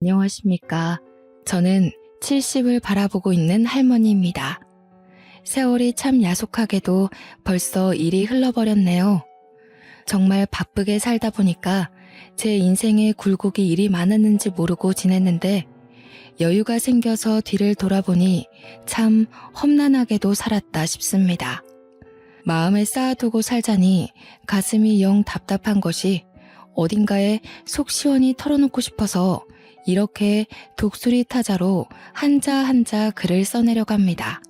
안녕하십니까. 저는 70을 바라보고 있는 할머니입니다. 세월이 참 야속하게도 벌써 일이 흘러버렸네요. 정말 바쁘게 살다 보니까 제 인생에 굴곡이 일이 많았는지 모르고 지냈는데 여유가 생겨서 뒤를 돌아보니 참 험난하게도 살았다 싶습니다. 마음에 쌓아두고 살자니 가슴이 영 답답한 것이 어딘가에 속 시원히 털어놓고 싶어서 이렇게 독수리 타자로 한자 한자 글을 써내려갑니다.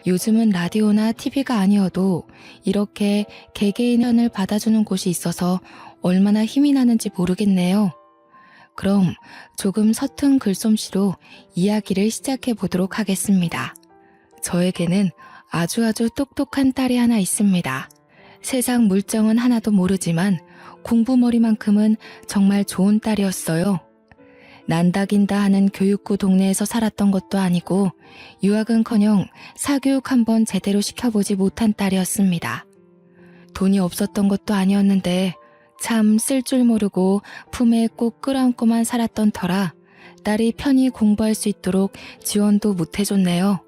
요즘은 라디오나 TV가 아니어도 이렇게 개개인의 편을 받아주는 곳이 있어서 얼마나 힘이 나는지 모르겠네요. 그럼 조금 서툰 글솜씨로 이야기를 시작해 보도록 하겠습니다. 저에게는 아주 똑똑한 딸이 하나 있습니다. 세상 물정은 하나도 모르지만 공부머리만큼은 정말 좋은 딸이었어요. 난다긴다 하는 교육구 동네에서 살았던 것도 아니고 유학은커녕 사교육 한번 제대로 시켜보지 못한 딸이었습니다. 돈이 없었던 것도 아니었는데 참 쓸 줄 모르고 품에 꼭 끌어안고만 살았던 터라 딸이 편히 공부할 수 있도록 지원도 못해줬네요.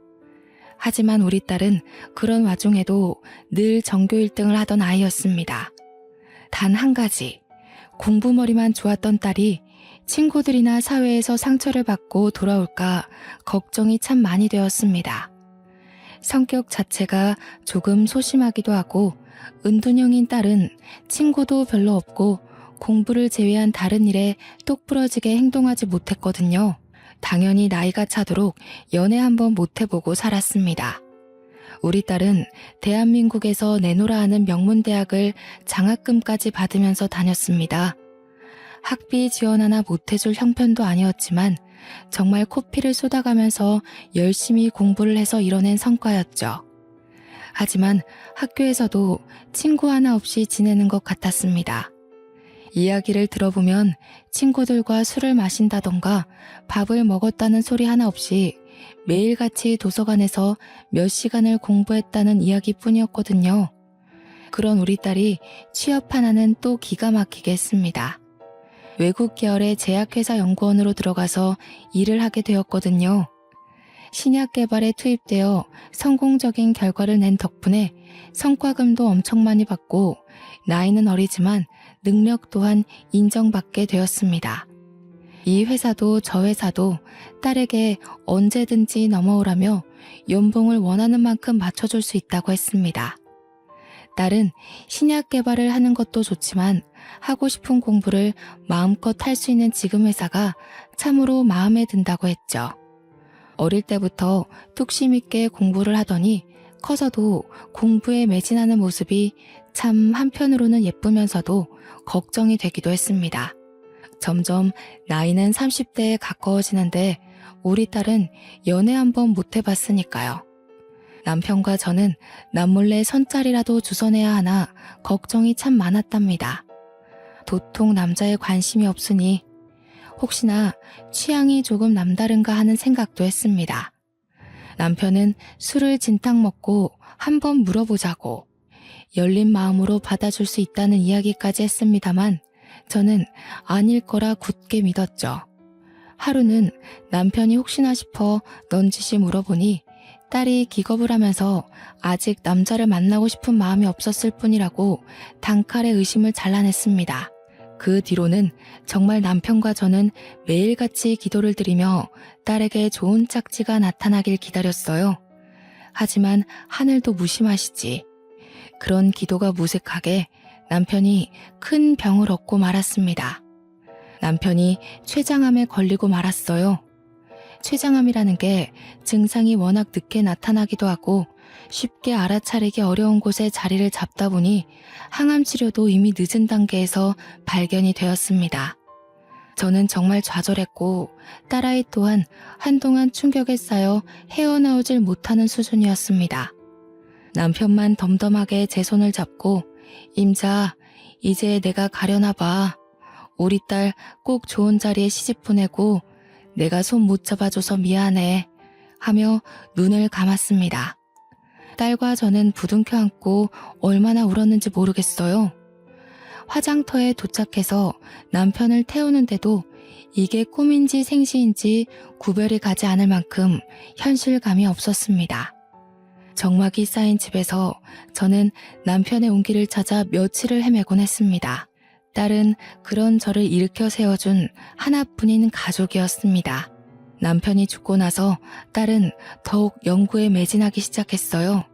하지만 우리 딸은 그런 와중에도 늘 전교 1등을 하던 아이였습니다. 단 한 가지, 공부머리만 좋았던 딸이 친구들이나 사회에서 상처를 받고 돌아올까 걱정이 참 많이 되었습니다. 성격 자체가 조금 소심하기도 하고 은둔형인 딸은 친구도 별로 없고 공부를 제외한 다른 일에 똑부러지게 행동하지 못했거든요. 당연히 나이가 차도록 연애 한번 못해보고 살았습니다. 우리 딸은 대한민국에서 내노라 하는 명문대학을 장학금까지 받으면서 다녔습니다. 학비 지원 하나 못해줄 형편도 아니었지만 정말 코피를 쏟아가면서 열심히 공부를 해서 이뤄낸 성과였죠. 하지만 학교에서도 친구 하나 없이 지내는 것 같았습니다. 이야기를 들어보면 친구들과 술을 마신다던가 밥을 먹었다는 소리 하나 없이 매일같이 도서관에서 몇 시간을 공부했다는 이야기뿐이었거든요. 그런 우리 딸이 취업 하나는 또 기가 막히게 했습니다. 외국 계열의 제약회사 연구원으로 들어가서 일을 하게 되었거든요. 신약 개발에 투입되어 성공적인 결과를 낸 덕분에 성과금도 엄청 많이 받고 나이는 어리지만 능력 또한 인정받게 되었습니다. 이 회사도 저 회사도 딸에게 언제든지 넘어오라며 연봉을 원하는 만큼 맞춰줄 수 있다고 했습니다. 딸은 신약 개발을 하는 것도 좋지만 하고 싶은 공부를 마음껏 할 수 있는 지금 회사가 참으로 마음에 든다고 했죠. 어릴 때부터 뚝심 있게 공부를 하더니 커서도 공부에 매진하는 모습이 참 한편으로는 예쁘면서도 걱정이 되기도 했습니다. 점점 나이는 30대에 가까워지는데 우리 딸은 연애 한번 못 해봤으니까요. 남편과 저는 남몰래 선짜리라도 주선해야 하나 걱정이 참 많았답니다. 도통 남자에 관심이 없으니 혹시나 취향이 조금 남다른가 하는 생각도 했습니다. 남편은 술을 진탕 먹고 한번 물어보자고 열린 마음으로 받아줄 수 있다는 이야기까지 했습니다만 저는 아닐 거라 굳게 믿었죠. 하루는 남편이 혹시나 싶어 넌지시 물어보니 딸이 기겁을 하면서 아직 남자를 만나고 싶은 마음이 없었을 뿐이라고 단칼에 의심을 잘라냈습니다. 그 뒤로는 정말 남편과 저는 매일같이 기도를 드리며 딸에게 좋은 짝지가 나타나길 기다렸어요. 하지만 하늘도 무심하시지. 그런 기도가 무색하게 남편이 큰 병을 얻고 말았습니다. 남편이 췌장암에 걸리고 말았어요. 췌장암이라는 게 증상이 워낙 늦게 나타나기도 하고 쉽게 알아차리기 어려운 곳에 자리를 잡다 보니 항암 치료도 이미 늦은 단계에서 발견이 되었습니다. 저는 정말 좌절했고 딸아이 또한 한동안 충격에 쌓여 헤어나오질 못하는 수준이었습니다. 남편만 덤덤하게 제 손을 잡고 임자, 이제 내가 가려나 봐. 우리 딸 꼭 좋은 자리에 시집 보내고 내가 손 못 잡아줘서 미안해 하며 눈을 감았습니다. 딸과 저는 부둥켜 안고 얼마나 울었는지 모르겠어요. 화장터에 도착해서 남편을 태우는데도 이게 꿈인지 생시인지 구별이 가지 않을 만큼 현실감이 없었습니다. 정막이 쌓인 집에서 저는 남편의 온기를 찾아 며칠을 헤매곤 했습니다. 딸은 그런 저를 일으켜 세워준 하나뿐인 가족이었습니다. 남편이 죽고 나서 딸은 더욱 연구에 매진하기 시작했어요.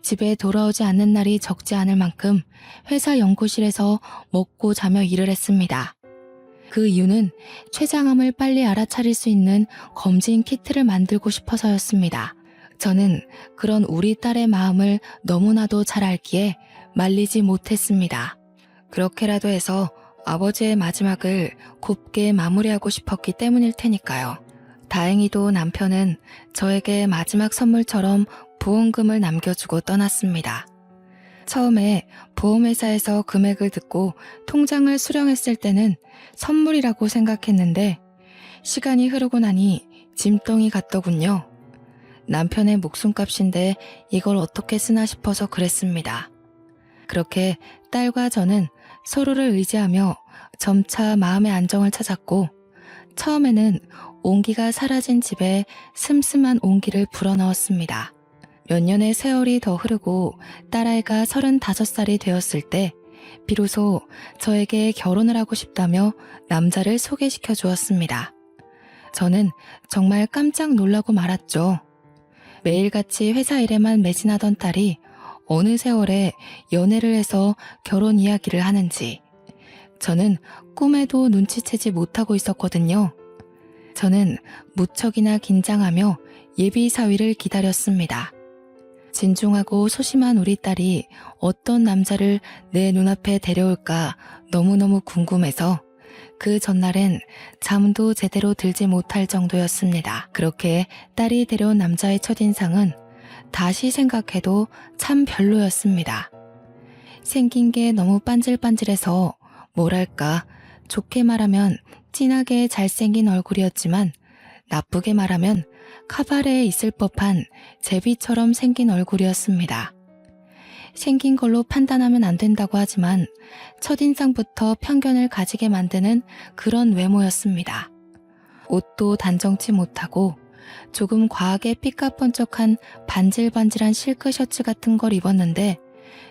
집에 돌아오지 않는 날이 적지 않을 만큼 회사 연구실에서 먹고 자며 일을 했습니다. 그 이유는 췌장암을 빨리 알아차릴 수 있는 검진 키트를 만들고 싶어서였습니다. 저는 그런 우리 딸의 마음을 너무나도 잘 알기에 말리지 못했습니다. 그렇게라도 해서 아버지의 마지막을 곱게 마무리하고 싶었기 때문일 테니까요. 다행히도 남편은 저에게 마지막 선물처럼 보험금을 남겨주고 떠났습니다. 처음에 보험회사에서 금액을 듣고 통장을 수령했을 때는 선물이라고 생각했는데 시간이 흐르고 나니 짐덩이 같더군요. 남편의 목숨값인데 이걸 어떻게 쓰나 싶어서 그랬습니다. 그렇게 딸과 저는 서로를 의지하며 점차 마음의 안정을 찾았고 처음에는 온기가 사라진 집에 슴슴한 온기를 불어넣었습니다. 몇 년의 세월이 더 흐르고 딸아이가 35살이 되었을 때 비로소 저에게 결혼을 하고 싶다며 남자를 소개시켜 주었습니다. 저는 정말 깜짝 놀라고 말았죠. 매일같이 회사 일에만 매진하던 딸이 어느 세월에 연애를 해서 결혼 이야기를 하는지 저는 꿈에도 눈치채지 못하고 있었거든요. 저는 무척이나 긴장하며 예비 사위를 기다렸습니다. 진중하고 소심한 우리 딸이 어떤 남자를 내 눈앞에 데려올까 너무너무 궁금해서 그 전날엔 잠도 제대로 들지 못할 정도였습니다. 그렇게 딸이 데려온 남자의 첫인상은 다시 생각해도 참 별로였습니다. 생긴 게 너무 반질반질해서 뭐랄까 좋게 말하면 진하게 잘생긴 얼굴이었지만 나쁘게 말하면 카바레에 있을 법한 제비처럼 생긴 얼굴이었습니다. 생긴 걸로 판단하면 안 된다고 하지만 첫인상부터 편견을 가지게 만드는 그런 외모였습니다. 옷도 단정치 못하고 조금 과하게 삐까뻔쩍한 반질반질한 실크 셔츠 같은 걸 입었는데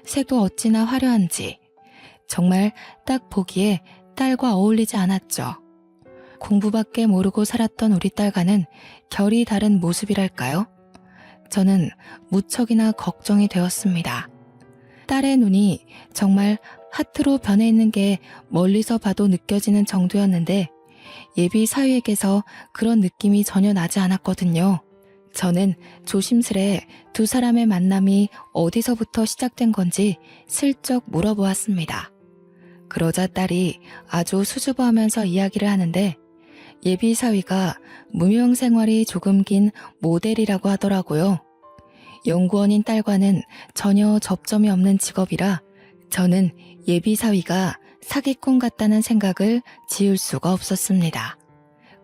색도 어찌나 화려한지 정말 딱 보기에 딸과 어울리지 않았죠. 공부밖에 모르고 살았던 우리 딸과는 결이 다른 모습이랄까요? 저는 무척이나 걱정이 되었습니다. 딸의 눈이 정말 하트로 변해 있는 게 멀리서 봐도 느껴지는 정도였는데 예비 사위에게서 그런 느낌이 전혀 나지 않았거든요. 저는 조심스레 두 사람의 만남이 어디서부터 시작된 건지 슬쩍 물어보았습니다. 그러자 딸이 아주 수줍어하면서 이야기를 하는데 예비 사위가 무명 생활이 조금 긴 모델이라고 하더라고요. 연구원인 딸과는 전혀 접점이 없는 직업이라 저는 예비 사위가 사기꾼 같다는 생각을 지울 수가 없었습니다.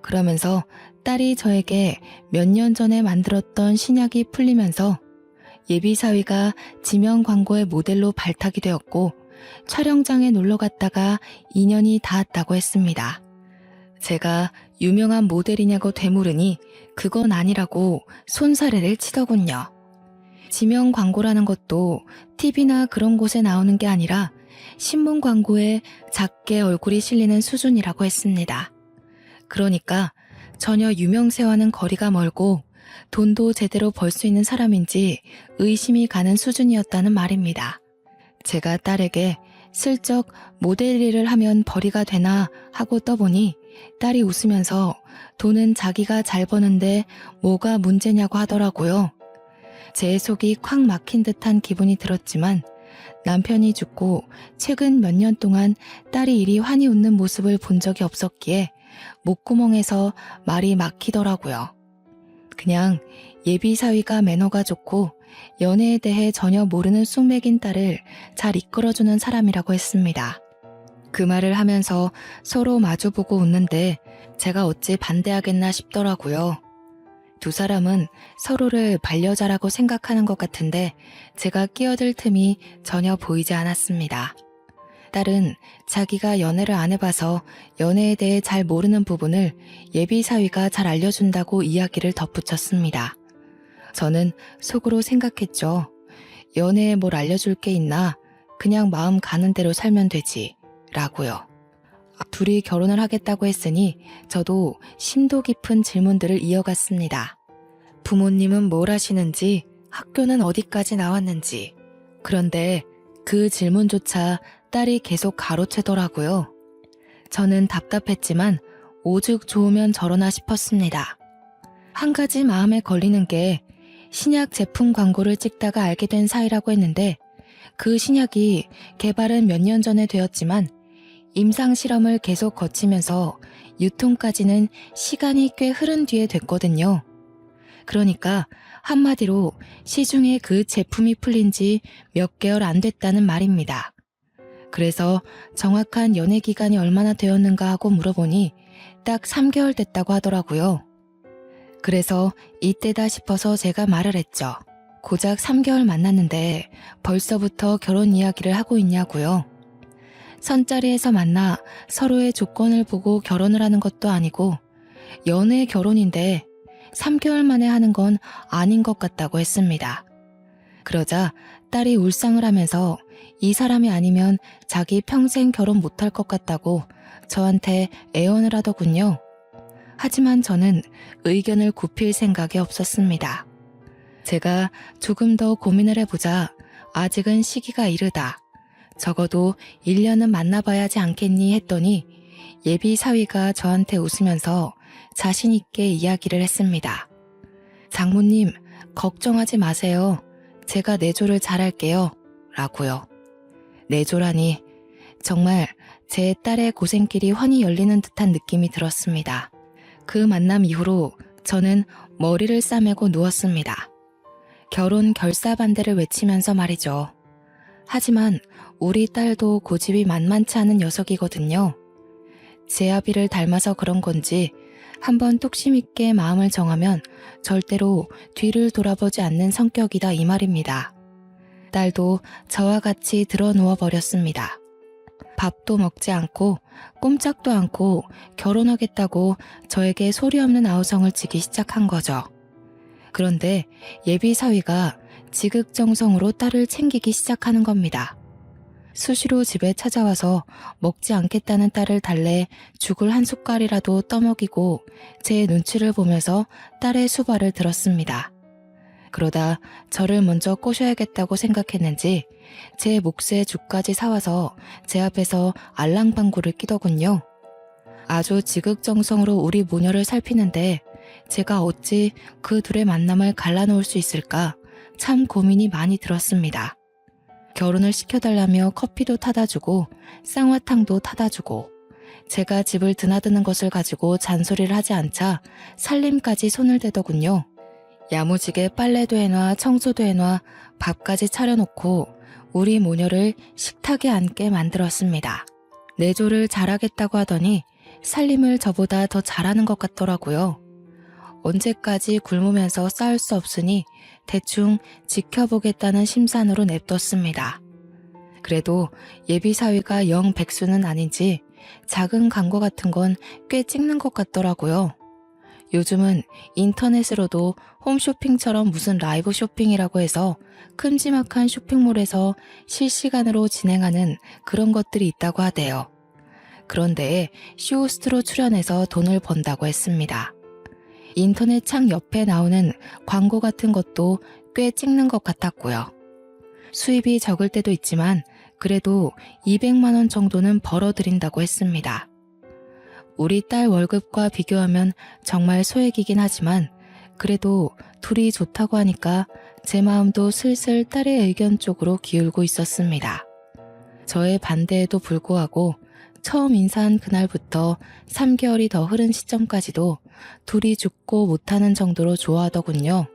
그러면서 딸이 저에게 몇 년 전에 만들었던 신약이 풀리면서 예비 사위가 지명 광고의 모델로 발탁이 되었고 촬영장에 놀러 갔다가 인연이 닿았다고 했습니다. 제가 유명한 모델이냐고 되물으니 그건 아니라고 손사래를 치더군요. 지명 광고라는 것도 TV나 그런 곳에 나오는 게 아니라 신문 광고에 작게 얼굴이 실리는 수준이라고 했습니다. 그러니까 전혀 유명세와는 거리가 멀고 돈도 제대로 벌 수 있는 사람인지 의심이 가는 수준이었다는 말입니다. 제가 딸에게 슬쩍 모델 일을 하면 벌이가 되나 하고 떠보니 딸이 웃으면서 돈은 자기가 잘 버는데 뭐가 문제냐고 하더라고요. 제 속이 콱 막힌 듯한 기분이 들었지만 남편이 죽고 최근 몇 년 동안 딸이 이리 환히 웃는 모습을 본 적이 없었기에 목구멍에서 말이 막히더라고요. 그냥 예비 사위가 매너가 좋고 연애에 대해 전혀 모르는 쑥맥인 딸을 잘 이끌어주는 사람이라고 했습니다. 그 말을 하면서 서로 마주보고 웃는데 제가 어찌 반대하겠나 싶더라고요. 두 사람은 서로를 반려자라고 생각하는 것 같은데 제가 끼어들 틈이 전혀 보이지 않았습니다. 딸은 자기가 연애를 안 해봐서 연애에 대해 잘 모르는 부분을 예비 사위가 잘 알려준다고 이야기를 덧붙였습니다. 저는 속으로 생각했죠. 연애에 뭘 알려줄 게 있나? 그냥 마음 가는 대로 살면 되지. 라고요. 둘이 결혼을 하겠다고 했으니 저도 심도 깊은 질문들을 이어갔습니다. 부모님은 뭘 하시는지, 학교는 어디까지 나왔는지. 그런데 그 질문조차 딸이 계속 가로채더라고요. 저는 답답했지만 오죽 좋으면 저러나 싶었습니다. 한 가지 마음에 걸리는 게 신약 제품 광고를 찍다가 알게 된 사이라고 했는데 그 신약이 개발은 몇 년 전에 되었지만 임상 실험을 계속 거치면서 유통까지는 시간이 꽤 흐른 뒤에 됐거든요. 그러니까 한마디로 시중에 그 제품이 풀린 지 몇 개월 안 됐다는 말입니다. 그래서 정확한 연애 기간이 얼마나 되었는가 하고 물어보니 딱 3개월 됐다고 하더라고요. 그래서 이때다 싶어서 제가 말을 했죠. 고작 3개월 만났는데 벌써부터 결혼 이야기를 하고 있냐고요. 선자리에서 만나 서로의 조건을 보고 결혼을 하는 것도 아니고 연애 결혼인데 3개월 만에 하는 건 아닌 것 같다고 했습니다. 그러자 딸이 울상을 하면서 이 사람이 아니면 자기 평생 결혼 못할 것 같다고 저한테 애원을 하더군요. 하지만 저는 의견을 굽힐 생각이 없었습니다. 제가 조금 더 고민을 해보자 아직은 시기가 이르다. 적어도 1년은 만나봐야지 않겠니 했더니 예비 사위가 저한테 웃으면서 자신 있게 이야기를 했습니다. 장모님, 걱정하지 마세요. 제가 내조를 잘할게요. 라고요. 내조라니 정말 제 딸의 고생길이 훤히 열리는 듯한 느낌이 들었습니다. 그 만남 이후로 저는 머리를 싸매고 누웠습니다. 결혼 결사 반대를 외치면서 말이죠. 하지만 우리 딸도 고집이 만만치 않은 녀석이거든요. 제 아비를 닮아서 그런 건지 한번 뚝심 있게 마음을 정하면 절대로 뒤를 돌아보지 않는 성격이다 이 말입니다. 딸도 저와 같이 들어 누워 버렸습니다. 밥도 먹지 않고 꼼짝도 않고 결혼하겠다고 저에게 소리 없는 아우성을 치기 시작한 거죠. 그런데 예비 사위가 지극정성으로 딸을 챙기기 시작하는 겁니다. 수시로 집에 찾아와서 먹지 않겠다는 딸을 달래 죽을 한 숟갈이라도 떠먹이고 제 눈치를 보면서 딸의 수발을 들었습니다. 그러다 저를 먼저 꼬셔야겠다고 생각했는지 제 몫에 죽까지 사와서 제 앞에서 알랑방구를 끼더군요. 아주 지극정성으로 우리 모녀를 살피는데 제가 어찌 그 둘의 만남을 갈라놓을 수 있을까 참 고민이 많이 들었습니다. 결혼을 시켜달라며 커피도 타다 주고 쌍화탕도 타다 주고 제가 집을 드나드는 것을 가지고 잔소리를 하지 않자 살림까지 손을 대더군요. 야무지게 빨래도 해놔 청소도 해놔 밥까지 차려놓고 우리 모녀를 식탁에 앉게 만들었습니다. 내조를 잘하겠다고 하더니 살림을 저보다 더 잘하는 것 같더라고요. 언제까지 굶으면서 싸울 수 없으니 대충 지켜보겠다는 심산으로 냅뒀습니다. 그래도 예비 사위가 영 백수는 아닌지 작은 광고 같은 건 꽤 찍는 것 같더라고요. 요즘은 인터넷으로도 홈쇼핑처럼 무슨 라이브 쇼핑이라고 해서 큼지막한 쇼핑몰에서 실시간으로 진행하는 그런 것들이 있다고 하대요. 그런데 쇼호스트로 출연해서 돈을 번다고 했습니다. 인터넷 창 옆에 나오는 광고 같은 것도 꽤 찍는 것 같았고요. 수입이 적을 때도 있지만 그래도 200만 원 정도는 벌어들인다고 했습니다. 우리 딸 월급과 비교하면 정말 소액이긴 하지만 그래도 둘이 좋다고 하니까 제 마음도 슬슬 딸의 의견 쪽으로 기울고 있었습니다. 저의 반대에도 불구하고 처음 인사한 그날부터 3개월이 더 흐른 시점까지도 둘이 죽고 못하는 정도로 좋아하더군요.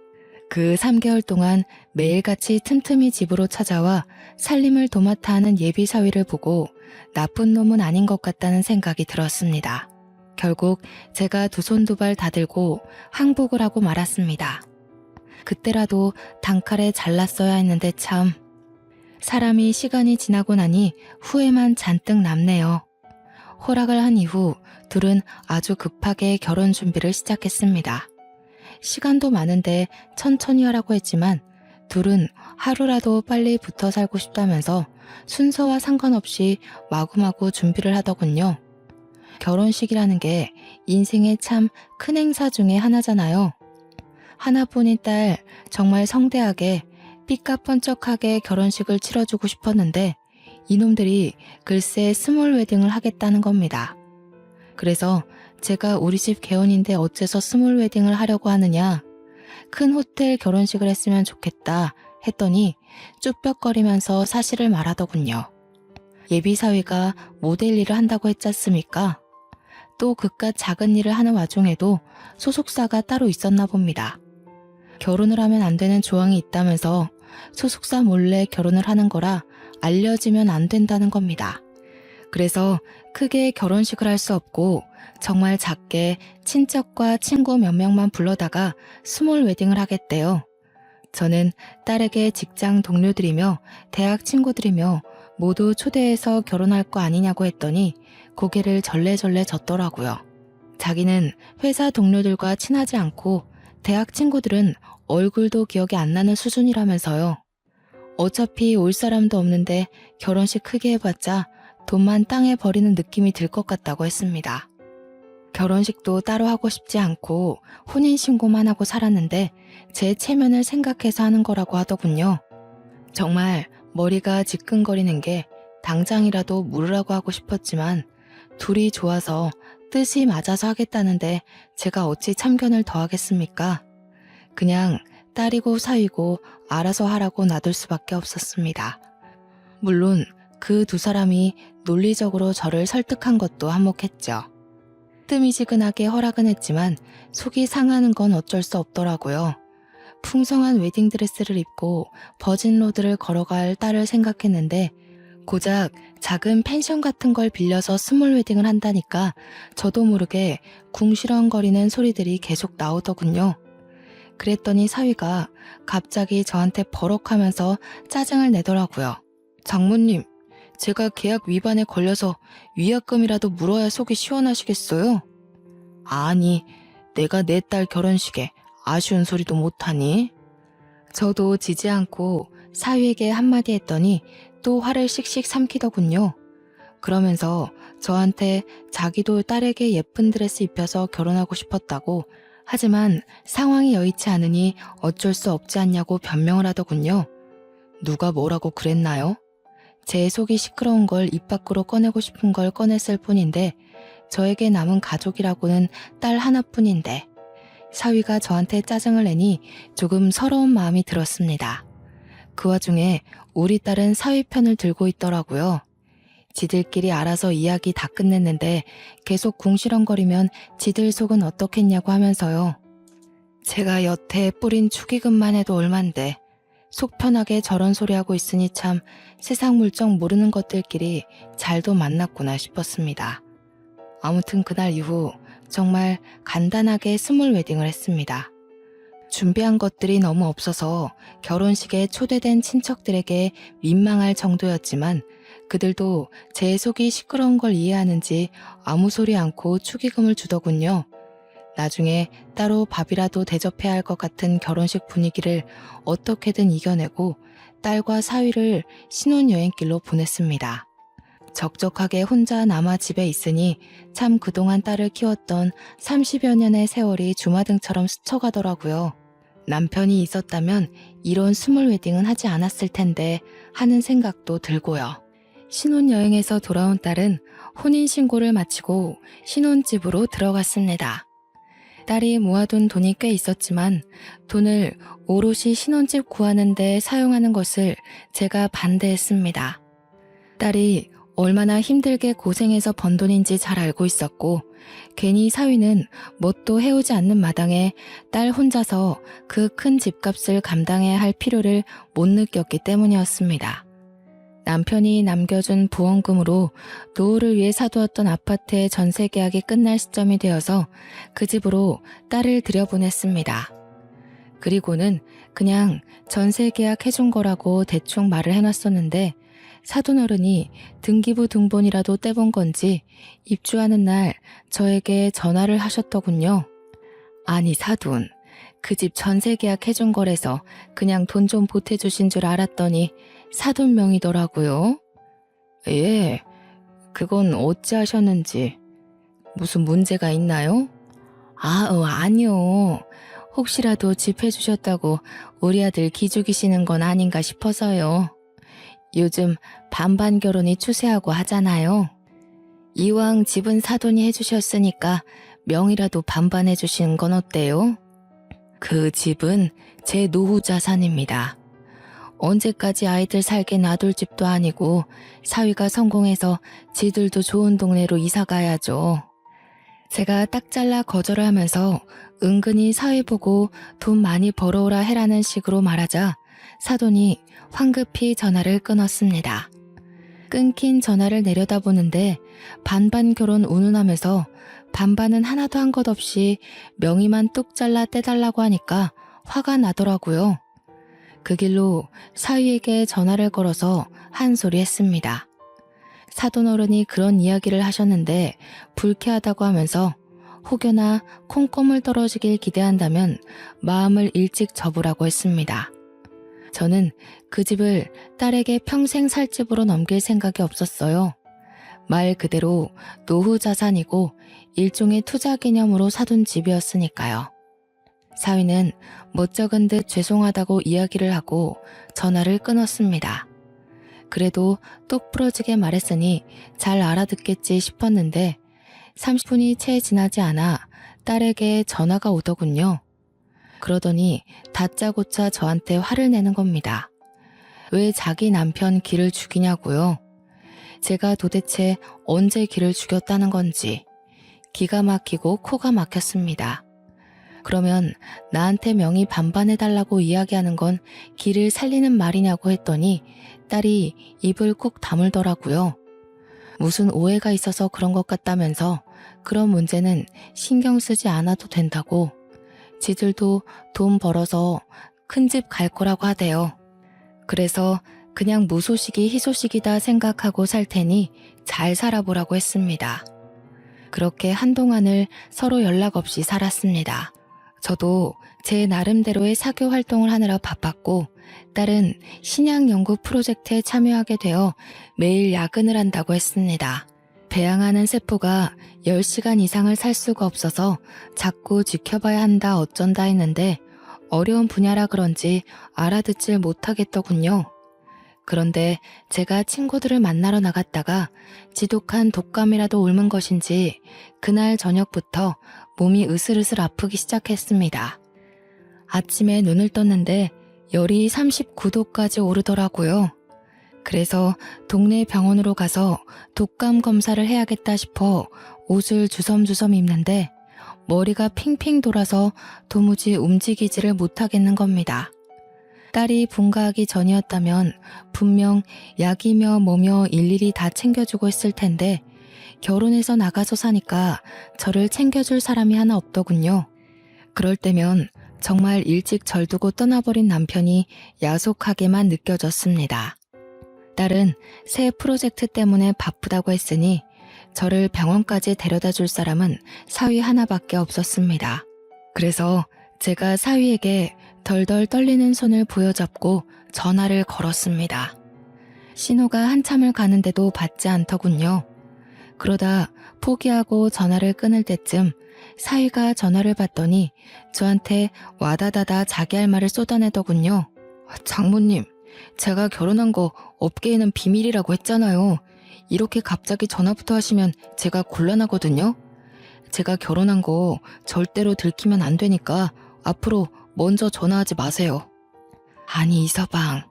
그 3개월 동안 매일같이 틈틈이 집으로 찾아와 살림을 도맡아 하는 예비 사위를 보고 나쁜 놈은 아닌 것 같다는 생각이 들었습니다. 결국 제가 두 손 두 발 다 들고 항복을 하고 말았습니다. 그때라도 단칼에 잘랐어야 했는데 참. 사람이 시간이 지나고 나니 후회만 잔뜩 남네요. 허락을 한 이후 둘은 아주 급하게 결혼 준비를 시작했습니다. 시간도 많은데 천천히 하라고 했지만 둘은 하루라도 빨리 붙어 살고 싶다면서 순서와 상관없이 마구마구 준비를 하더군요. 결혼식이라는 게 인생의 참 큰 행사 중에 하나잖아요. 하나뿐인 딸 정말 성대하게 삐까뻔쩍하게 결혼식을 치러주고 싶었는데 이놈들이 글쎄 스몰 웨딩을 하겠다는 겁니다. 그래서 제가 우리 집 개혼인데 어째서 스몰 웨딩을 하려고 하느냐, 큰 호텔 결혼식을 했으면 좋겠다 했더니 쭈뼛거리면서 사실을 말하더군요. 예비사위가 모델 일을 한다고 했지 않습니까? 또 그깟 작은 일을 하는 와중에도 소속사가 따로 있었나 봅니다. 결혼을 하면 안 되는 조항이 있다면서 소속사 몰래 결혼을 하는 거라 알려지면 안 된다는 겁니다. 그래서 크게 결혼식을 할 수 없고 정말 작게 친척과 친구 몇 명만 불러다가 스몰 웨딩을 하겠대요. 저는 딸에게 직장 동료들이며 대학 친구들이며 모두 초대해서 결혼할 거 아니냐고 했더니 고개를 절레절레 젓더라고요. 자기는 회사 동료들과 친하지 않고 대학 친구들은 얼굴도 기억이 안 나는 수준이라면서요. 어차피 올 사람도 없는데 결혼식 크게 해봤자 돈만 땅에 버리는 느낌이 들 것 같다고 했습니다. 결혼식도 따로 하고 싶지 않고 혼인신고만 하고 살았는데 제 체면을 생각해서 하는 거라고 하더군요. 정말 머리가 지끈거리는 게 당장이라도 물으라고 하고 싶었지만 둘이 좋아서 뜻이 맞아서 하겠다는데 제가 어찌 참견을 더하겠습니까? 그냥 딸이고 사위고 알아서 하라고 놔둘 수밖에 없었습니다. 물론 그 두 사람이 논리적으로 저를 설득한 것도 한몫했죠. 뜨미지근하게 허락은 했지만 속이 상하는 건 어쩔 수 없더라고요. 풍성한 웨딩드레스를 입고 버진로드를 걸어갈 딸을 생각했는데 고작 작은 펜션 같은 걸 빌려서 스몰 웨딩을 한다니까 저도 모르게 궁시렁거리는 소리들이 계속 나오더군요. 그랬더니 사위가 갑자기 저한테 버럭하면서 짜증을 내더라고요. 장모님, 제가 계약 위반에 걸려서 위약금이라도 물어야 속이 시원하시겠어요? 아니, 내가 내 딸 결혼식에 아쉬운 소리도 못하니? 저도 지지 않고 사위에게 한마디 했더니 또 화를 씩씩 삼키더군요. 그러면서 저한테 자기도 딸에게 예쁜 드레스 입혀서 결혼하고 싶었다고, 하지만 상황이 여의치 않으니 어쩔 수 없지 않냐고 변명을 하더군요. 누가 뭐라고 그랬나요? 제 속이 시끄러운 걸 입 밖으로 꺼내고 싶은 걸 꺼냈을 뿐인데 저에게 남은 가족이라고는 딸 하나뿐인데 사위가 저한테 짜증을 내니 조금 서러운 마음이 들었습니다. 그 와중에 우리 딸은 사위 편을 들고 있더라고요. 지들끼리 알아서 이야기 다 끝냈는데 계속 궁시렁거리면 지들 속은 어떻겠냐고 하면서요. 제가 여태 뿌린 축의금만 해도 얼만데 속 편하게 저런 소리 하고 있으니 참 세상 물정 모르는 것들끼리 잘도 만났구나 싶었습니다. 아무튼 그날 이후 정말 간단하게 스몰 웨딩을 했습니다. 준비한 것들이 너무 없어서 결혼식에 초대된 친척들에게 민망할 정도였지만 그들도 제 속이 시끄러운 걸 이해하는지 아무 소리 않고 축의금을 주더군요. 나중에 따로 밥이라도 대접해야 할 것 같은 결혼식 분위기를 어떻게든 이겨내고 딸과 사위를 신혼여행길로 보냈습니다. 적적하게 혼자 남아 집에 있으니 참 그동안 딸을 키웠던 30여 년의 세월이 주마등처럼 스쳐가더라고요. 남편이 있었다면 이런 스몰 웨딩은 하지 않았을 텐데 하는 생각도 들고요. 신혼여행에서 돌아온 딸은 혼인신고를 마치고 신혼집으로 들어갔습니다. 딸이 모아둔 돈이 꽤 있었지만 돈을 오롯이 신혼집 구하는 데 사용하는 것을 제가 반대했습니다. 딸이 얼마나 힘들게 고생해서 번 돈인지 잘 알고 있었고 괜히 사위는 뭣도 해오지 않는 마당에 딸 혼자서 그 큰 집값을 감당해야 할 필요를 못 느꼈기 때문이었습니다. 남편이 남겨준 보험금으로 노후를 위해 사두었던 아파트의 전세 계약이 끝날 시점이 되어서 그 집으로 딸을 들여보냈습니다. 그리고는 그냥 전세 계약 해준 거라고 대충 말을 해놨었는데 사돈어른이 등기부 등본이라도 떼본 건지 입주하는 날 저에게 전화를 하셨더군요. 아니 사돈, 그 집 전세 계약 해준 거래서 그냥 돈 좀 보태주신 줄 알았더니 사돈 명이더라고요. 예, 그건 어찌 하셨는지. 무슨 문제가 있나요? 아니요. 혹시라도 집 해주셨다고 우리 아들 기죽이시는 건 아닌가 싶어서요. 요즘 반반 결혼이 추세하고 하잖아요. 이왕 집은 사돈이 해주셨으니까 명이라도 반반 해주시는 건 어때요? 그 집은 제 노후 자산입니다. 언제까지 아이들 살게 놔둘 집도 아니고 사위가 성공해서 지들도 좋은 동네로 이사 가야죠. 제가 딱 잘라 거절을 하면서 은근히 사위 보고 돈 많이 벌어오라 해라는 식으로 말하자 사돈이 황급히 전화를 끊었습니다. 끊긴 전화를 내려다보는데 반반 결혼 운운하면서 반반은 하나도 한 것 없이 명의만 뚝 잘라 떼달라고 하니까 화가 나더라고요. 그 길로 사위에게 전화를 걸어서 한 소리 했습니다. 사돈어른이 그런 이야기를 하셨는데 불쾌하다고 하면서 혹여나 콩고물 떨어지길 기대한다면 마음을 일찍 접으라고 했습니다. 저는 그 집을 딸에게 평생 살 집으로 넘길 생각이 없었어요. 말 그대로 노후 자산이고 일종의 투자 개념으로 사둔 집이었으니까요. 사위는 멋쩍은 듯 죄송하다고 이야기를 하고 전화를 끊었습니다. 그래도 똑 부러지게 말했으니 잘 알아듣겠지 싶었는데 30분이 채 지나지 않아 딸에게 전화가 오더군요. 그러더니 다짜고짜 저한테 화를 내는 겁니다. 왜 자기 남편 기를 죽이냐고요. 제가 도대체 언제 기를 죽였다는 건지 기가 막히고 코가 막혔습니다. 그러면 나한테 명의 반반해달라고 이야기하는 건 기를 살리는 말이냐고 했더니 딸이 입을 꾹 다물더라고요. 무슨 오해가 있어서 그런 것 같다면서 그런 문제는 신경 쓰지 않아도 된다고 지들도 돈 벌어서 큰 집 갈 거라고 하대요. 그래서 그냥 무소식이 희소식이다 생각하고 살 테니 잘 살아보라고 했습니다. 그렇게 한동안을 서로 연락 없이 살았습니다. 저도 제 나름대로의 사교 활동을 하느라 바빴고 딸은 신약 연구 프로젝트에 참여하게 되어 매일 야근을 한다고 했습니다. 배양하는 세포가 10시간 이상을 살 수가 없어서 자꾸 지켜봐야 한다 어쩐다 했는데 어려운 분야라 그런지 알아듣질 못하겠더군요. 그런데 제가 친구들을 만나러 나갔다가 지독한 독감이라도 옮은 것인지 그날 저녁부터 몸이 으슬으슬 아프기 시작했습니다. 아침에 눈을 떴는데 열이 39도까지 오르더라고요. 그래서 동네 병원으로 가서 독감 검사를 해야겠다 싶어 옷을 주섬주섬 입는데 머리가 핑핑 돌아서 도무지 움직이지를 못하겠는 겁니다. 딸이 분가하기 전이었다면 분명 약이며 뭐며 일일이 다 챙겨주고 있을 텐데 결혼해서 나가서 사니까 저를 챙겨줄 사람이 하나 없더군요. 그럴 때면 정말 일찍 절두고 떠나버린 남편이 야속하게만 느껴졌습니다. 딸은 새 프로젝트 때문에 바쁘다고 했으니 저를 병원까지 데려다 줄 사람은 사위 하나밖에 없었습니다. 그래서 제가 사위에게 덜덜 떨리는 손을 부여잡고 전화를 걸었습니다. 신호가 한참을 가는데도 받지 않더군요. 그러다 포기하고 전화를 끊을 때쯤 사위가 전화를 받더니 저한테 와다다다 자기 할 말을 쏟아내더군요. 장모님, 제가 결혼한 거 업계에는 비밀이라고 했잖아요. 이렇게 갑자기 전화부터 하시면 제가 곤란하거든요. 제가 결혼한 거 절대로 들키면 안 되니까 앞으로 먼저 전화하지 마세요. 아니 이서방,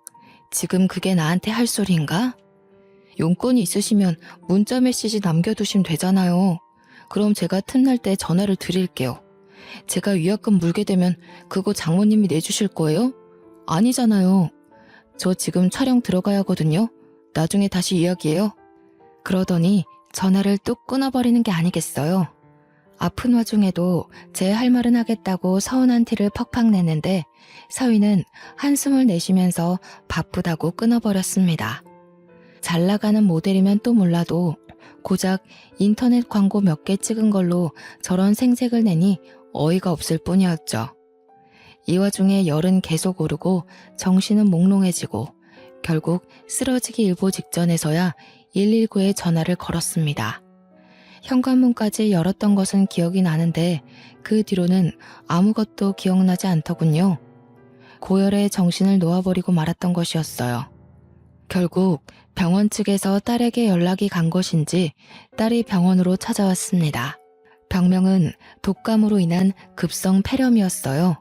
지금 그게 나한테 할 소리인가? 용건이 있으시면 문자 메시지 남겨두시면 되잖아요. 그럼 제가 틈날 때 전화를 드릴게요. 제가 위약금 물게 되면 그거 장모님이 내주실 거예요? 아니잖아요. 저 지금 촬영 들어가야 하거든요. 나중에 다시 이야기해요. 그러더니 전화를 뚝 끊어버리는 게 아니겠어요. 아픈 와중에도 제 할 말은 하겠다고 서운한 티를 팍팍 냈는데 사위는 한숨을 내쉬면서 바쁘다고 끊어버렸습니다. 잘 나가는 모델이면 또 몰라도 고작 인터넷 광고 몇 개 찍은 걸로 저런 생색을 내니 어이가 없을 뿐이었죠. 이 와중에 열은 계속 오르고 정신은 몽롱해지고 결국 쓰러지기 일보 직전에서야 119에 전화를 걸었습니다. 현관문까지 열었던 것은 기억이 나는데 그 뒤로는 아무것도 기억나지 않더군요. 고열에 정신을 놓아버리고 말았던 것이었어요. 결국 병원 측에서 딸에게 연락이 간 것인지 딸이 병원으로 찾아왔습니다. 병명은 독감으로 인한 급성 폐렴이었어요.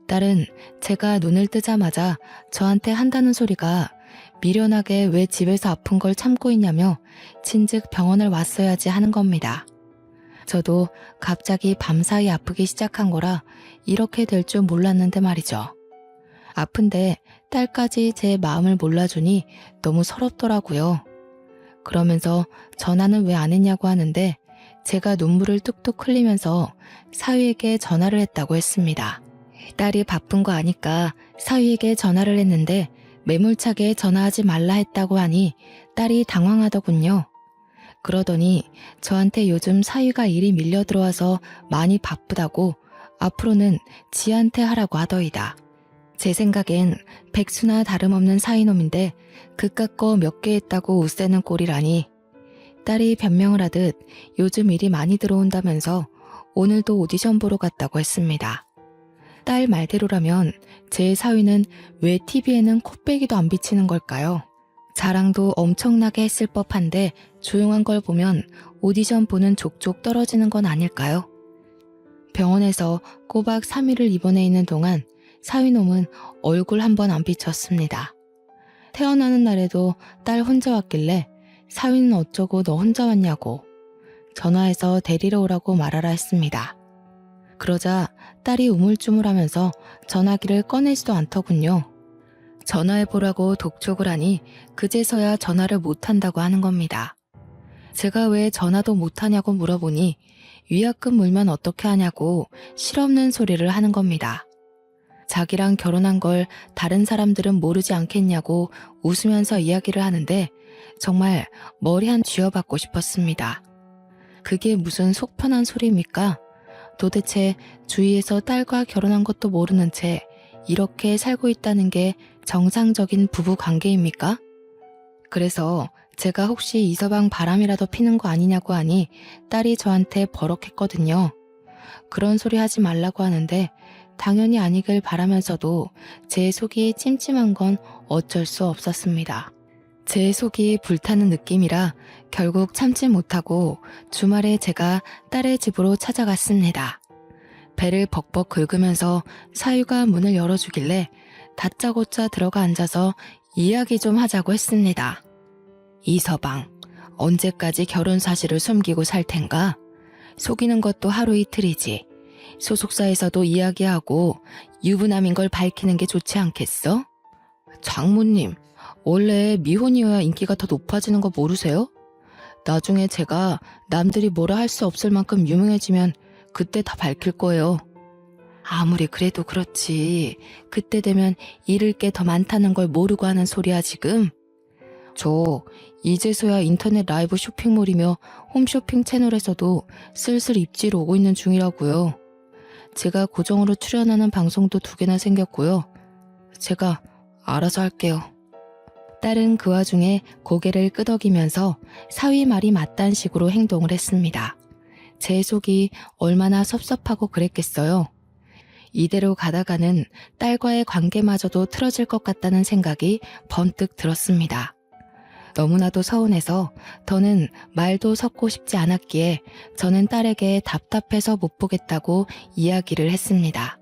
딸은 제가 눈을 뜨자마자 저한테 한다는 소리가 미련하게 왜 집에서 아픈 걸 참고 있냐며 진즉 병원을 왔어야지 하는 겁니다. 저도 갑자기 밤사이 아프기 시작한 거라 이렇게 될 줄 몰랐는데 말이죠. 아픈데 딸까지 제 마음을 몰라주니 너무 서럽더라고요. 그러면서 전화는 왜 안 했냐고 하는데 제가 눈물을 뚝뚝 흘리면서 사위에게 전화를 했다고 했습니다. 딸이 바쁜 거 아니까 사위에게 전화를 했는데 매몰차게 전화하지 말라 했다고 하니 딸이 당황하더군요. 그러더니 저한테 요즘 사위가 일이 밀려 들어와서 많이 바쁘다고 앞으로는 지한테 하라고 하더이다. 제 생각엔 백수나 다름없는 사위놈인데 그깟 거 몇 개 했다고 웃새는 꼴이라니. 딸이 변명을 하듯 요즘 일이 많이 들어온다면서 오늘도 오디션 보러 갔다고 했습니다. 딸 말대로라면 제 사위는 왜 TV에는 코빼기도 안 비치는 걸까요? 자랑도 엄청나게 했을 법한데 조용한 걸 보면 오디션 보는 족족 떨어지는 건 아닐까요? 병원에서 꼬박 3일을 입원해 있는 동안 사위놈은 얼굴 한 번 안 비쳤습니다. 태어나는 날에도 딸 혼자 왔길래 사위는 어쩌고 너 혼자 왔냐고 전화해서 데리러 오라고 말하라 했습니다. 그러자 딸이 우물쭈물하면서 전화기를 꺼내지도 않더군요. 전화해보라고 독촉을 하니 그제서야 전화를 못한다고 하는 겁니다. 제가 왜 전화도 못하냐고 물어보니 위약금 물면 어떻게 하냐고 실없는 소리를 하는 겁니다. 자기랑 결혼한 걸 다른 사람들은 모르지 않겠냐고 웃으면서 이야기를 하는데 정말 머리 한 쥐어받고 싶었습니다. 그게 무슨 속 편한 소리입니까? 도대체 주위에서 딸과 결혼한 것도 모르는 채 이렇게 살고 있다는 게 정상적인 부부 관계입니까? 그래서 제가 혹시 이 서방 바람이라도 피는 거 아니냐고 하니 딸이 저한테 버럭했거든요. 그런 소리 하지 말라고 하는데 당연히 아니길 바라면서도 제 속이 찜찜한 건 어쩔 수 없었습니다. 제 속이 불타는 느낌이라 결국 참지 못하고 주말에 제가 딸의 집으로 찾아갔습니다. 배를 벅벅 긁으면서 사위가 문을 열어주길래 다짜고짜 들어가 앉아서 이야기 좀 하자고 했습니다. 이 서방, 언제까지 결혼 사실을 숨기고 살 텐가? 속이는 것도 하루 이틀이지. 소속사에서도 이야기하고 유부남인 걸 밝히는 게 좋지 않겠어? 장모님, 원래 미혼이어야 인기가 더 높아지는 거 모르세요? 나중에 제가 남들이 뭐라 할 수 없을 만큼 유명해지면 그때 다 밝힐 거예요. 아무리 그래도 그렇지. 그때 되면 잃을 게 더 많다는 걸 모르고 하는 소리야 지금? 저 이제서야 인터넷 라이브 쇼핑몰이며 홈쇼핑 채널에서도 슬슬 입질 오고 있는 중이라고요. 제가 고정으로 출연하는 방송도 2개나 생겼고요. 제가 알아서 할게요. 딸은 그 와중에 고개를 끄덕이면서 사위 말이 맞단 식으로 행동을 했습니다. 제 속이 얼마나 섭섭하고 그랬겠어요. 이대로 가다가는 딸과의 관계마저도 틀어질 것 같다는 생각이 번뜩 들었습니다. 너무나도 서운해서 더는 말도 섞고 싶지 않았기에 저는 딸에게 답답해서 못 보겠다고 이야기를 했습니다.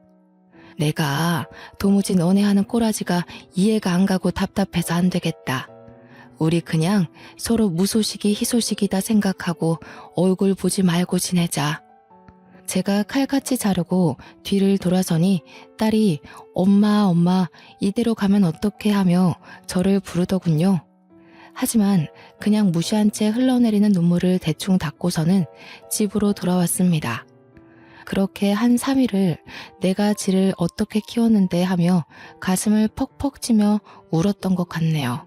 내가 도무지 너네 하는 꼬라지가 이해가 안 가고 답답해서 안 되겠다. 우리 그냥 서로 무소식이 희소식이다 생각하고 얼굴 보지 말고 지내자. 제가 칼같이 자르고 뒤를 돌아서니 딸이 엄마 이대로 가면 어떡해 하며 저를 부르더군요. 하지만 그냥 무시한 채 흘러내리는 눈물을 대충 닦고서는 집으로 돌아왔습니다. 그렇게 한 3일을 내가 지를 어떻게 키웠는데 하며 가슴을 퍽퍽 치며 울었던 것 같네요.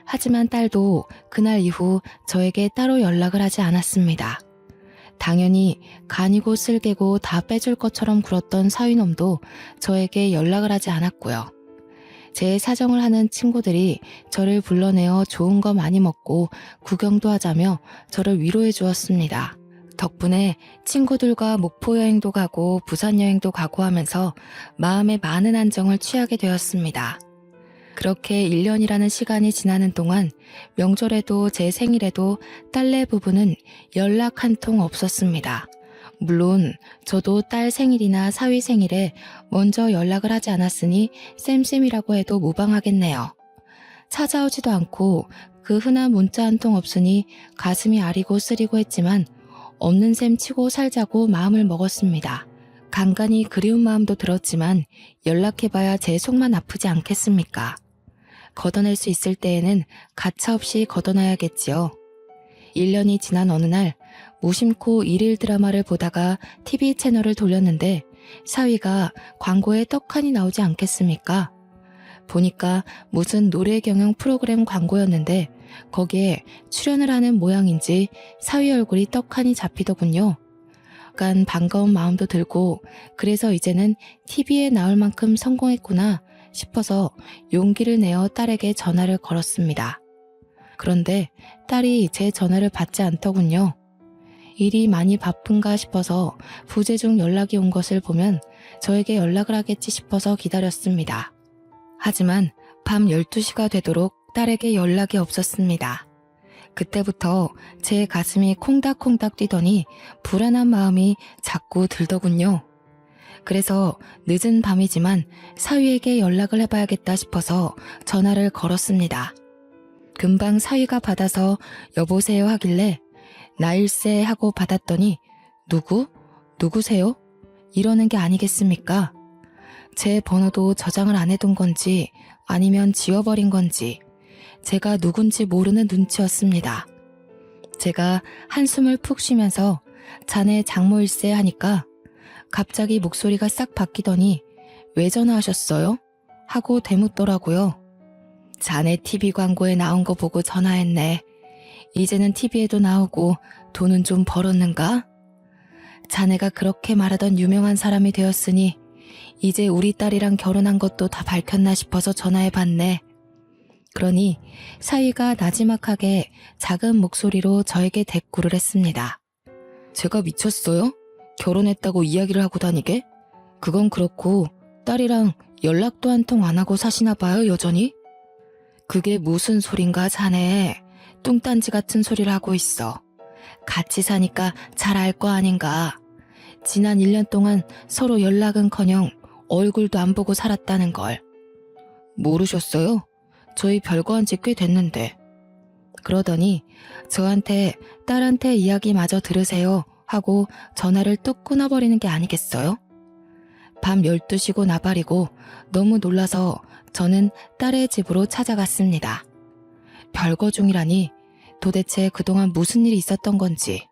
하지만 딸도 그날 이후 저에게 따로 연락을 하지 않았습니다. 당연히 간이고 쓸개고 다 빼줄 것처럼 굴었던 사위놈도 저에게 연락을 하지 않았고요. 제 사정을 하는 친구들이 저를 불러내어 좋은 거 많이 먹고 구경도 하자며 저를 위로해 주었습니다. 덕분에 친구들과 목포 여행도 가고 부산 여행도 가고 하면서 마음에 많은 안정을 취하게 되었습니다. 그렇게 1년이라는 시간이 지나는 동안 명절에도 제 생일에도 딸네 부부는 연락 한 통 없었습니다. 물론 저도 딸 생일이나 사위 생일에 먼저 연락을 하지 않았으니 쌤쌤이라고 해도 무방하겠네요. 찾아오지도 않고 그 흔한 문자 한 통 없으니 가슴이 아리고 쓰리고 했지만 없는 셈 치고 살자고 마음을 먹었습니다. 간간히 그리운 마음도 들었지만 연락해봐야 제 속만 아프지 않겠습니까? 걷어낼 수 있을 때에는 가차없이 걷어놔야겠지요. 1년이 지난 어느 날 무심코 일일 드라마를 보다가 TV 채널을 돌렸는데 사위가 광고에 떡하니 나오지 않겠습니까? 보니까 무슨 노래 경영 프로그램 광고였는데 거기에 출연을 하는 모양인지 사위 얼굴이 떡하니 잡히더군요. 약간 반가운 마음도 들고 그래서 이제는 TV에 나올 만큼 성공했구나 싶어서 용기를 내어 딸에게 전화를 걸었습니다. 그런데 딸이 제 전화를 받지 않더군요. 일이 많이 바쁜가 싶어서 부재중 연락이 온 것을 보면 저에게 연락을 하겠지 싶어서 기다렸습니다. 하지만 밤 12시가 되도록 딸에게 연락이 없었습니다. 그때부터 제 가슴이 콩닥콩닥 뛰더니 불안한 마음이 자꾸 들더군요. 그래서 늦은 밤이지만 사위에게 연락을 해봐야겠다 싶어서 전화를 걸었습니다. 금방 사위가 받아서 여보세요 하길래 나일세 하고 받았더니 누구세요? 이러는 게 아니겠습니까? 제 번호도 저장을 안 해둔 건지 아니면 지워버린 건지 제가 누군지 모르는 눈치였습니다. 제가 한숨을 푹 쉬면서 자네 장모일세 하니까 갑자기 목소리가 싹 바뀌더니 왜 전화하셨어요? 하고 대묻더라고요. 자네 TV 광고에 나온 거 보고 전화했네. 이제는 TV에도 나오고 돈은 좀 벌었는가? 자네가 그렇게 말하던 유명한 사람이 되었으니 이제 우리 딸이랑 결혼한 것도 다 밝혔나 싶어서 전화해봤네. 그러니 사위가 나지막하게 작은 목소리로 저에게 대꾸를 했습니다. 제가 미쳤어요? 결혼했다고 이야기를 하고 다니게? 그건 그렇고 딸이랑 연락도 한 통 안 하고 사시나 봐요, 여전히? 그게 무슨 소린가 자네. 뚱딴지 같은 소리를 하고 있어. 같이 사니까 잘 알 거 아닌가. 지난 1년 동안 서로 연락은커녕 얼굴도 안 보고 살았다는 걸. 모르셨어요? 저희 별거 한 지 꽤 됐는데. 그러더니 저한테 딸한테 이야기 마저 들으세요 하고 전화를 뚝 끊어버리는 게 아니겠어요? 밤 12시고 나발이고 너무 놀라서 저는 딸의 집으로 찾아갔습니다. 별거 중이라니 도대체 그동안 무슨 일이 있었던 건지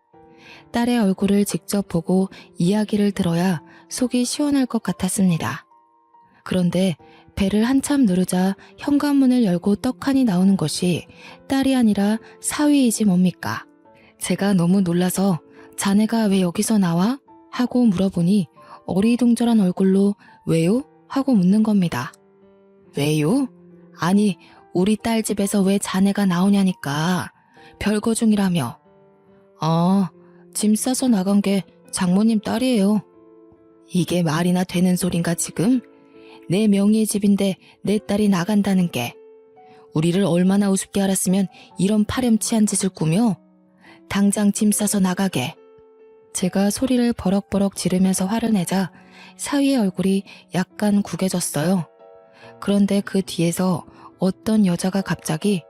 딸의 얼굴을 직접 보고 이야기를 들어야 속이 시원할 것 같았습니다. 그런데 배를 한참 누르자 현관문을 열고 떡하니 나오는 것이 딸이 아니라 사위이지 뭡니까? 제가 너무 놀라서 자네가 왜 여기서 나와? 하고 물어보니 어리둥절한 얼굴로 왜요? 하고 묻는 겁니다. 왜요? 아니 우리 딸 집에서 왜 자네가 나오냐니까. 별거 중이라며. 짐 싸서 나간 게 장모님 딸이에요. 이게 말이나 되는 소린가 지금? 내 명의의 집인데 내 딸이 나간다는 게. 우리를 얼마나 우습게 알았으면 이런 파렴치한 짓을 꾸며? 당장 짐 싸서 나가게. 제가 소리를 버럭버럭 지르면서 화를 내자 사위의 얼굴이 약간 구겨졌어요. 그런데 그 뒤에서 어떤 여자가 갑자기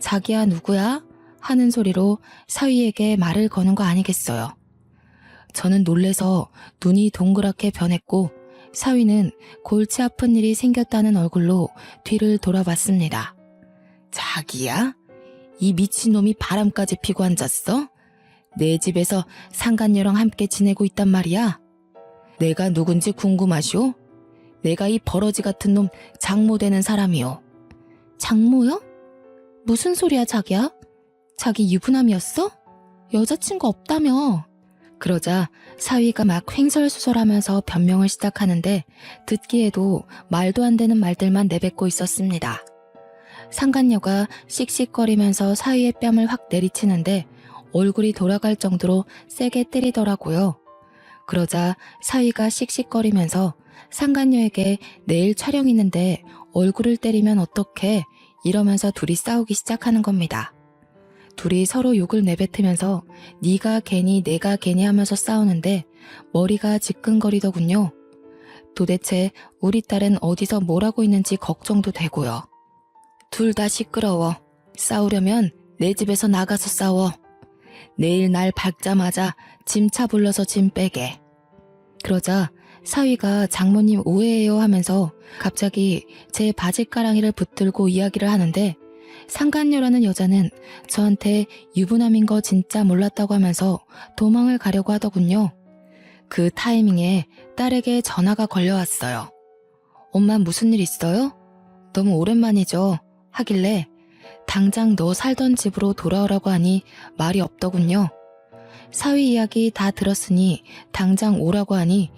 자기야 누구야? 하는 소리로 사위에게 말을 거는 거 아니겠어요. 저는 놀래서 눈이 동그랗게 변했고 사위는 골치 아픈 일이 생겼다는 얼굴로 뒤를 돌아봤습니다. 자기야? 이 미친놈이 바람까지 피고 앉았어? 내 집에서 상간녀랑 함께 지내고 있단 말이야? 내가 누군지 궁금하시오? 내가 이 버러지 같은 놈 장모 되는 사람이오. 장모요? 무슨 소리야 자기야? 자기 유부남이었어? 여자친구 없다며. 그러자 사위가 막 횡설수설하면서 변명을 시작하는데 듣기에도 말도 안 되는 말들만 내뱉고 있었습니다. 상간녀가 씩씩거리면서 사위의 뺨을 확 내리치는데 얼굴이 돌아갈 정도로 세게 때리더라고요. 그러자 사위가 씩씩거리면서 상간녀에게 내일 촬영 있는데 얼굴을 때리면 어떡해 이러면서 둘이 싸우기 시작하는 겁니다. 둘이 서로 욕을 내뱉으면서 네가 괜히 내가 괜히 하면서 싸우는데 머리가 지끈거리더군요. 도대체 우리 딸은 어디서 뭘 하고 있는지 걱정도 되고요. 둘 다 시끄러워. 싸우려면 내 집에서 나가서 싸워. 내일 날 밝자마자 짐차 불러서 짐 빼게. 그러자 사위가 장모님 오해해요 하면서 갑자기 제 바지가랑이를 붙들고 이야기를 하는데 상간녀라는 여자는 저한테 유부남인 거 진짜 몰랐다고 하면서 도망을 가려고 하더군요. 그 타이밍에 딸에게 전화가 걸려왔어요. 엄마 무슨 일 있어요? 너무 오랜만이죠. 하길래 당장 너 살던 집으로 돌아오라고 하니 말이 없더군요. 사위 이야기 다 들었으니 당장 오라고 하니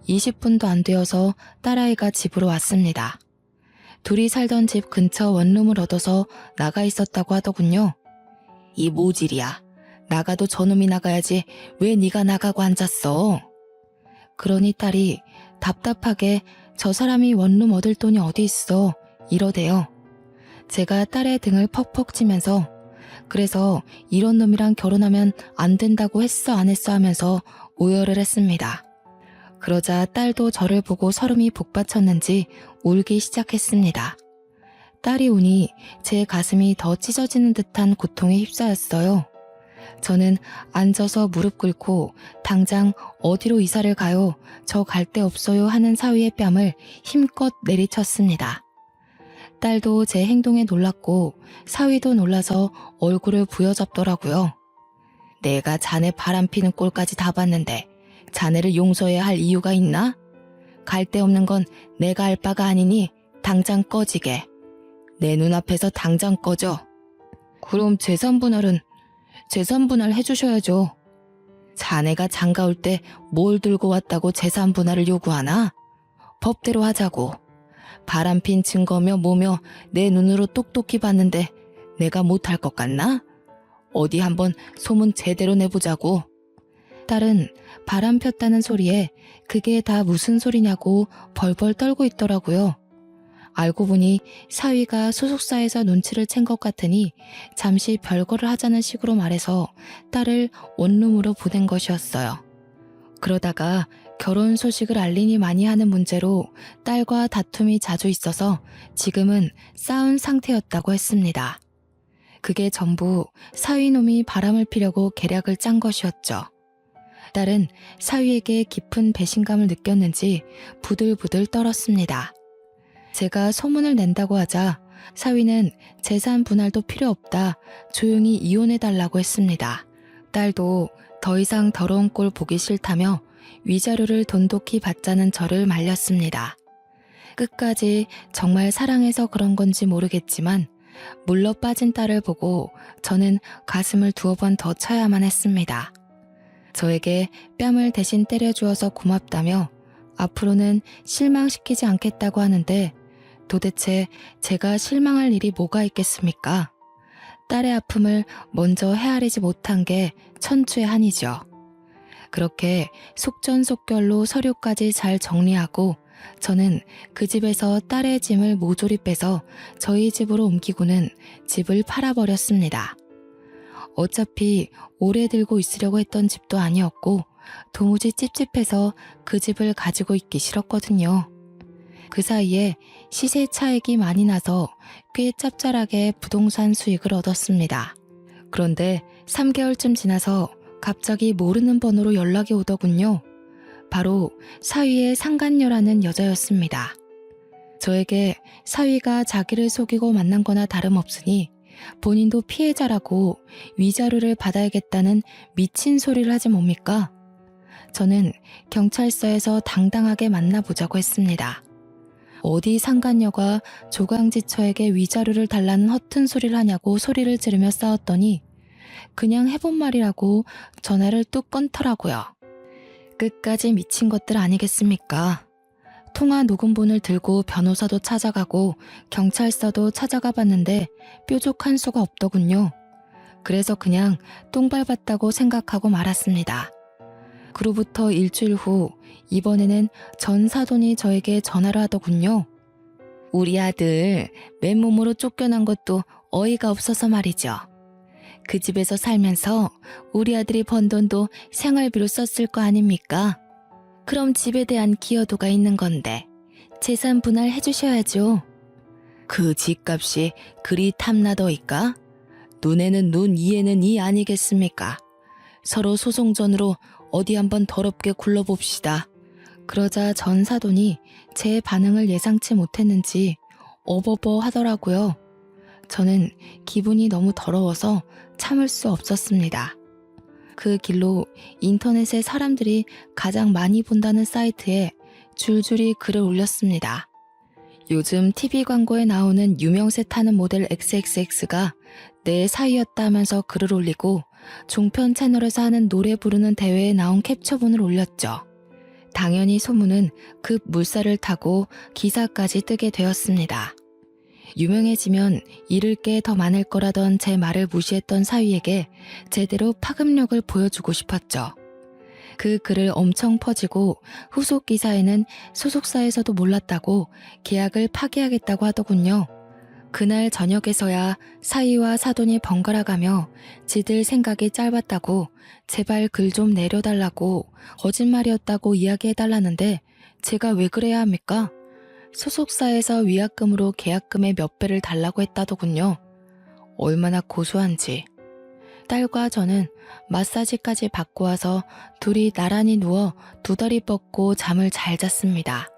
20분도 안 되어서 딸아이가 집으로 왔습니다. 둘이 살던 집 근처 원룸을 얻어서 나가 있었다고 하더군요. 이 모질이야. 나가도 저놈이 나가야지 왜 네가 나가고 앉았어? 그러니 딸이 답답하게 저 사람이 원룸 얻을 돈이 어디 있어 이러대요. 제가 딸의 등을 퍽퍽 치면서 그래서 이런 놈이랑 결혼하면 안 된다고 했어 안 했어 하면서 오열을 했습니다. 그러자 딸도 저를 보고 설움이 북받쳤는지 울기 시작했습니다. 딸이 우니 제 가슴이 더 찢어지는 듯한 고통에 휩싸였어요. 저는 앉아서 무릎 꿇고 당장 어디로 이사를 가요? 저 갈 데 없어요 하는 사위의 뺨을 힘껏 내리쳤습니다. 딸도 제 행동에 놀랐고 사위도 놀라서 얼굴을 부여잡더라고요. 내가 자네 바람피는 꼴까지 다 봤는데 자네를 용서해야 할 이유가 있나? 갈 데 없는 건 내가 알 바가 아니니 당장 꺼지게. 내 눈앞에서 당장 꺼져. 그럼 재산분할은 재산분할 해주셔야죠. 자네가 장가 올 때 뭘 들고 왔다고 재산분할을 요구하나? 법대로 하자고. 바람핀 증거며 뭐며 내 눈으로 똑똑히 봤는데 내가 못할 것 같나? 어디 한번 소문 제대로 내보자고. 딸은 바람 폈다는 소리에 그게 다 무슨 소리냐고 벌벌 떨고 있더라고요. 알고 보니 사위가 소속사에서 눈치를 챈 것 같으니 잠시 별거를 하자는 식으로 말해서 딸을 원룸으로 보낸 것이었어요. 그러다가 결혼 소식을 알리니 많이 하는 문제로 딸과 다툼이 자주 있어서 지금은 싸운 상태였다고 했습니다. 그게 전부 사위놈이 바람을 피려고 계략을 짠 것이었죠. 딸은 사위에게 깊은 배신감을 느꼈는지 부들부들 떨었습니다. 제가 소문을 낸다고 하자 사위는 재산 분할도 필요 없다, 조용히 이혼해달라고 했습니다. 딸도 더 이상 더러운 꼴 보기 싫다며 위자료를 돈독히 받자는 저를 말렸습니다. 끝까지 정말 사랑해서 그런 건지 모르겠지만 물러 빠진 딸을 보고 저는 가슴을 두어 번 더 쳐야만 했습니다. 저에게 뺨을 대신 때려주어서 고맙다며 앞으로는 실망시키지 않겠다고 하는데 도대체 제가 실망할 일이 뭐가 있겠습니까? 딸의 아픔을 먼저 헤아리지 못한 게 천추의 한이죠. 그렇게 속전속결로 서류까지 잘 정리하고 저는 그 집에서 딸의 짐을 모조리 빼서 저희 집으로 옮기고는 집을 팔아버렸습니다. 어차피 오래 들고 있으려고 했던 집도 아니었고 도무지 찝찝해서 그 집을 가지고 있기 싫었거든요. 그 사이에 시세 차익이 많이 나서 꽤 짭짤하게 부동산 수익을 얻었습니다. 그런데 3개월쯤 지나서 갑자기 모르는 번호로 연락이 오더군요. 바로 사위의 상간녀라는 여자였습니다. 저에게 사위가 자기를 속이고 만난 거나 다름없으니 본인도 피해자라고 위자료를 받아야겠다는 미친 소리를 하지 뭡니까? 저는 경찰서에서 당당하게 만나보자고 했습니다. 어디 상간녀가 조강지처에게 위자료를 달라는 허튼 소리를 하냐고 소리를 지르며 싸웠더니 그냥 해본 말이라고 전화를 뚝 끊더라고요. 끝까지 미친 것들 아니겠습니까? 통화 녹음본을 들고 변호사도 찾아가고 경찰서도 찾아가 봤는데 뾰족한 수가 없더군요. 그래서 그냥 똥 밟았다고 생각하고 말았습니다. 그로부터 일주일 후 이번에는 전 사돈이 저에게 전화를 하더군요. 우리 아들 맨몸으로 쫓겨난 것도 어이가 없어서 말이죠. 그 집에서 살면서 우리 아들이 번 돈도 생활비로 썼을 거 아닙니까? 그럼 집에 대한 기여도가 있는 건데 재산 분할해 주셔야죠. 그 집값이 그리 탐나더이까? 눈에는 눈, 이에는 이 아니겠습니까? 서로 소송전으로 어디 한번 더럽게 굴러봅시다. 그러자 전 사돈이 제 반응을 예상치 못했는지 어버버 하더라고요. 저는 기분이 너무 더러워서 참을 수 없었습니다. 그 길로 인터넷에 사람들이 가장 많이 본다는 사이트에 줄줄이 글을 올렸습니다. 요즘 TV 광고에 나오는 유명세 타는 모델 XXX가 내 사위였다 하면서 글을 올리고 종편 채널에서 하는 노래 부르는 대회에 나온 캡처본을 올렸죠. 당연히 소문은 급 물살을 타고 기사까지 뜨게 되었습니다. 유명해지면 잃을 게 더 많을 거라던 제 말을 무시했던 사위에게 제대로 파급력을 보여주고 싶었죠. 그 글을 엄청 퍼지고 후속 기사에는 소속사에서도 몰랐다고 계약을 파기하겠다고 하더군요. 그날 저녁에서야 사위와 사돈이 번갈아가며 지들 생각이 짧았다고 제발 글 좀 내려달라고 거짓말이었다고 이야기해달라는데 제가 왜 그래야 합니까? 소속사에서 위약금으로 계약금의 몇 배를 달라고 했다더군요. 얼마나 고소한지. 딸과 저는 마사지까지 받고 와서 둘이 나란히 누워 두 다리 뻗고 잠을 잘 잤습니다.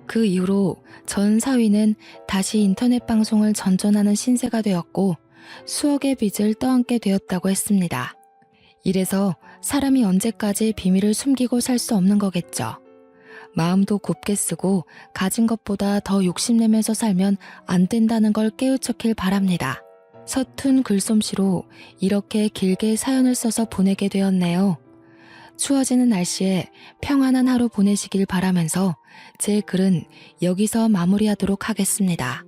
그 이후로 전 사위는 다시 인터넷 방송을 전전하는 신세가 되었고 수억의 빚을 떠안게 되었다고 했습니다. 이래서 사람이 언제까지 비밀을 숨기고 살 수 없는 거겠죠. 마음도 곱게 쓰고 가진 것보다 더 욕심내면서 살면 안 된다는 걸 깨우쳤길 바랍니다. 서툰 글솜씨로 이렇게 길게 사연을 써서 보내게 되었네요. 추워지는 날씨에 평안한 하루 보내시길 바라면서 제 글은 여기서 마무리하도록 하겠습니다.